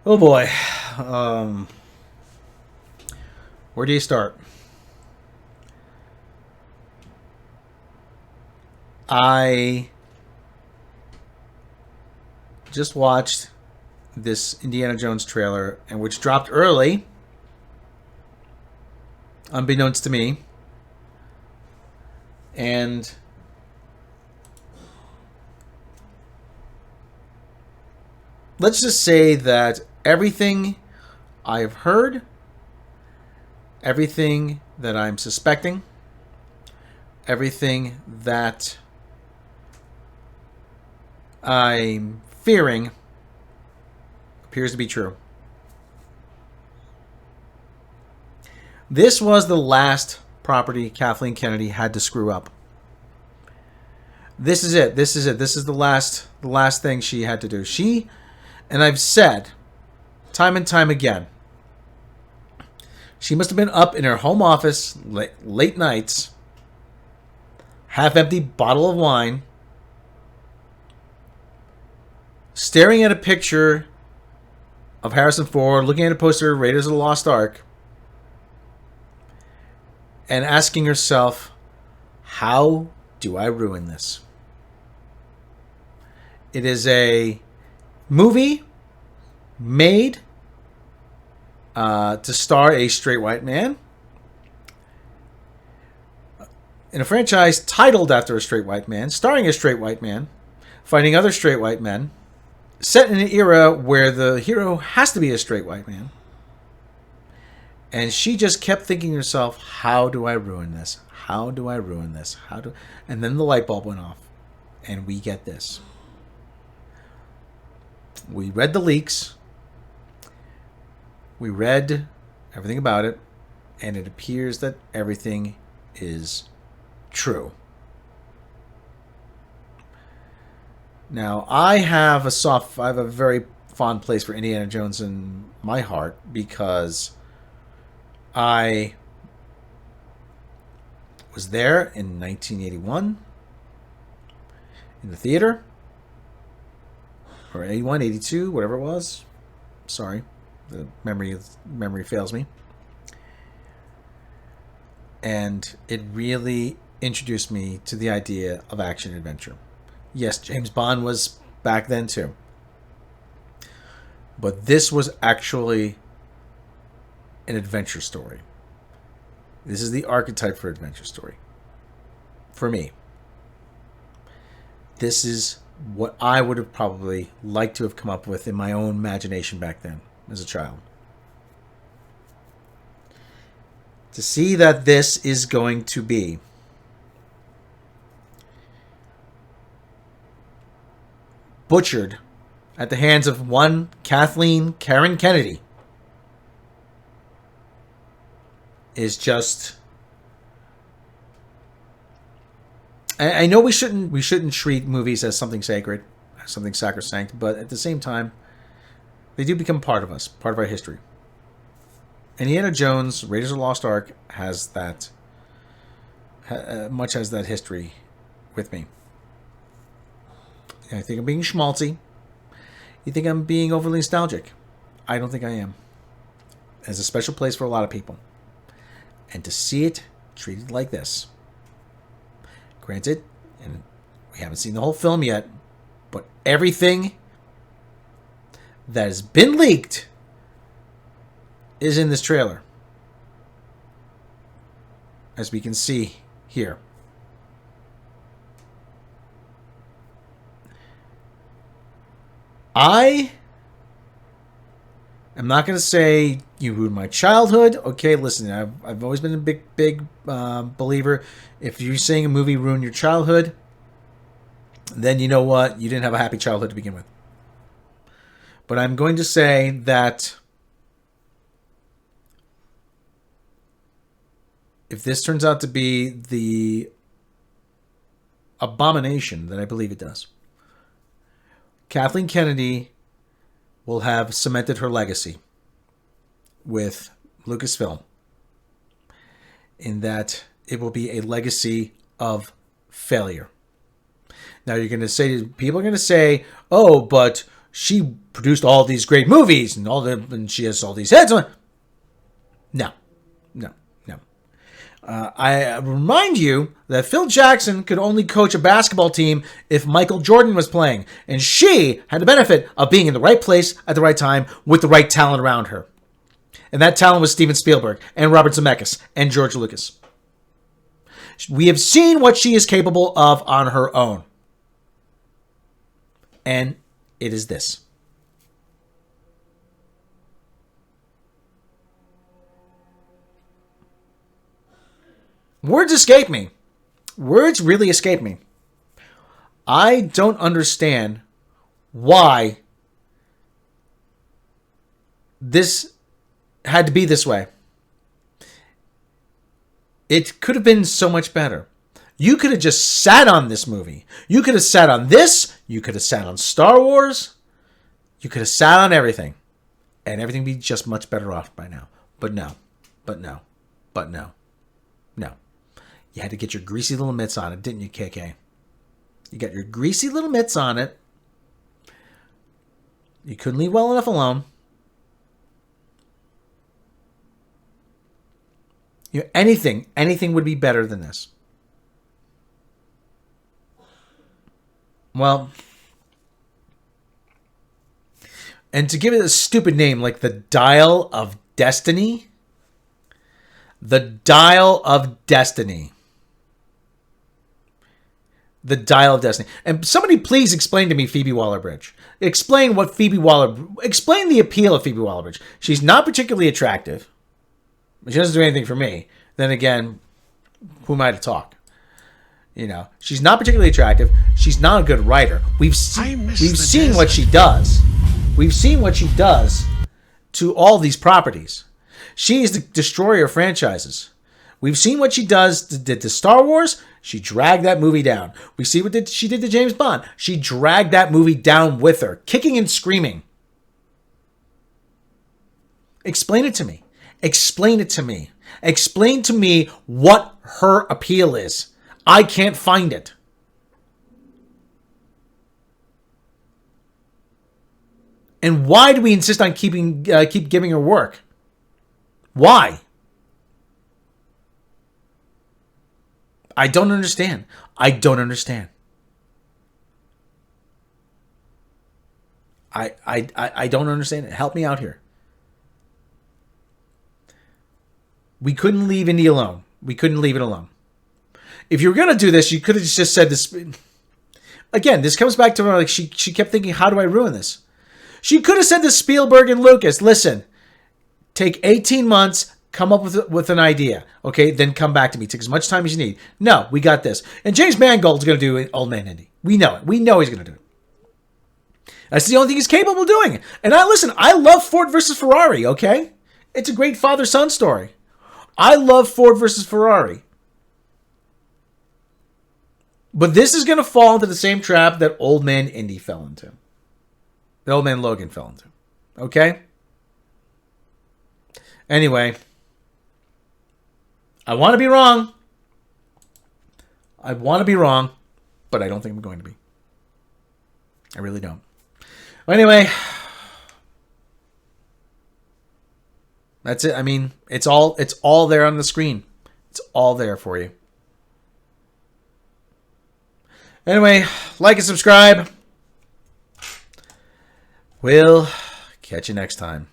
Oh boy. Um, where do you start? I just watched this Indiana Jones trailer, and which dropped early, unbeknownst to me. And let's just say that everything I've heard, everything that I'm suspecting, everything that I'm fearing appears to be true. This was the last property Kathleen Kennedy had to screw up. This is it. This is it. This is the last thing she had to do. And I've said time and time again, she must have been up in her home office late nights, half empty bottle of wine, staring at a picture of Harrison Ford, looking at a poster of Raiders of the Lost Ark, and asking herself, how do I ruin this? It is a movie made to star a straight white man in a franchise titled after a straight white man, starring a straight white man, fighting other straight white men, set in an era where the hero has to be a straight white man. And she just kept thinking to herself, how do I ruin this? How do I ruin this? And then the light bulb went off. And we get this. We read the leaks. We read everything about it. And it appears that everything is true. Now, I have a very fond place for Indiana Jones in my heart because I was there in 1981 in the theater, or 81, 82, whatever it was. Sorry, the memory fails me. And it really introduced me to the idea of action adventure. Yes, James Bond was back then too. But this was actually an adventure story. This is the archetype for adventure story. For me. This is what I would have probably liked to have come up with in my own imagination back then as a child. To see that this is going to be butchered at the hands of one Kathleen Karen Kennedy is just. I know we shouldn't treat movies as something sacred, as something sacrosanct, but at the same time, they do become part of us, part of our history. Indiana Jones, Raiders of the Lost Ark has that, much has that history with me. I think I'm being schmaltzy. You think I'm being overly nostalgic? I don't think I am. There's a special place for a lot of people. And to see it treated like this. Granted, and we haven't seen the whole film yet, but everything that has been leaked is in this trailer. As we can see here. I am not going to say you ruined my childhood. Okay, listen, I've always been a big believer. If you're saying a movie ruined your childhood, then you know what? You didn't have a happy childhood to begin with. But I'm going to say that if this turns out to be the abomination that I believe it does, Kathleen Kennedy will have cemented her legacy with Lucasfilm in that it will be a legacy of failure. Now you're going to say, people are going to say, oh, but she produced all these great movies and she has all these hits. No. I remind you that Phil Jackson could only coach a basketball team if Michael Jordan was playing, and she had the benefit of being in the right place at the right time with the right talent around her. And that talent was Steven Spielberg and Robert Zemeckis and George Lucas. We have seen what she is capable of on her own. And it is this. Words escape me. Words really escape me. I don't understand why this had to be this way. It could have been so much better. You could have just sat on this movie. You could have sat on this. You could have sat on Star Wars. You could have sat on everything. And everything would be just much better off by now. But no. You had to get your greasy little mitts on it, didn't you, KK? You got your greasy little mitts on it. You couldn't leave well enough alone. Anything would be better than this. Well, and to give it a stupid name like the Dial of Destiny. The Dial of Destiny. The Dial of Destiny. And somebody please explain to me Phoebe Waller-Bridge. Explain the appeal of Phoebe Waller-Bridge. She's not particularly attractive. She doesn't do anything for me. Then again, who am I to talk? She's not particularly attractive. She's not a good writer. We've seen what she does. We've seen what she does to all these properties. She is the destroyer of franchises. We've seen what she did to Star Wars. She dragged that movie down. We see what she did to James Bond. She dragged that movie down with her, kicking and screaming. Explain it to me. Explain it to me. Explain to me what her appeal is. I can't find it. And why do we insist on keep giving her work? Why? I don't understand. I don't understand. I don't understand it. Help me out here. We couldn't leave Indy alone. We couldn't leave it alone. If you were going to do this, you could have just said this. Again, this comes back to her, like she kept thinking, how do I ruin this? She could have said to Spielberg and Lucas, listen, take 18 months, come up with an idea, okay? Then come back to me. Take as much time as you need. No, we got this. And James Mangold's going to do Old Man Indy. We know it. We know he's going to do it. That's the only thing he's capable of doing. And I love Ford versus Ferrari, okay? It's a great father-son story. I love Ford versus Ferrari. But this is going to fall into the same trap that Old Man Indy fell into. The Old Man Logan fell into. Okay? Anyway. I want to be wrong. I want to be wrong. But I don't think I'm going to be. I really don't. Well, anyway. That's it. I mean, it's all there on the screen. It's all there for you. Anyway, like and subscribe. We'll catch you next time.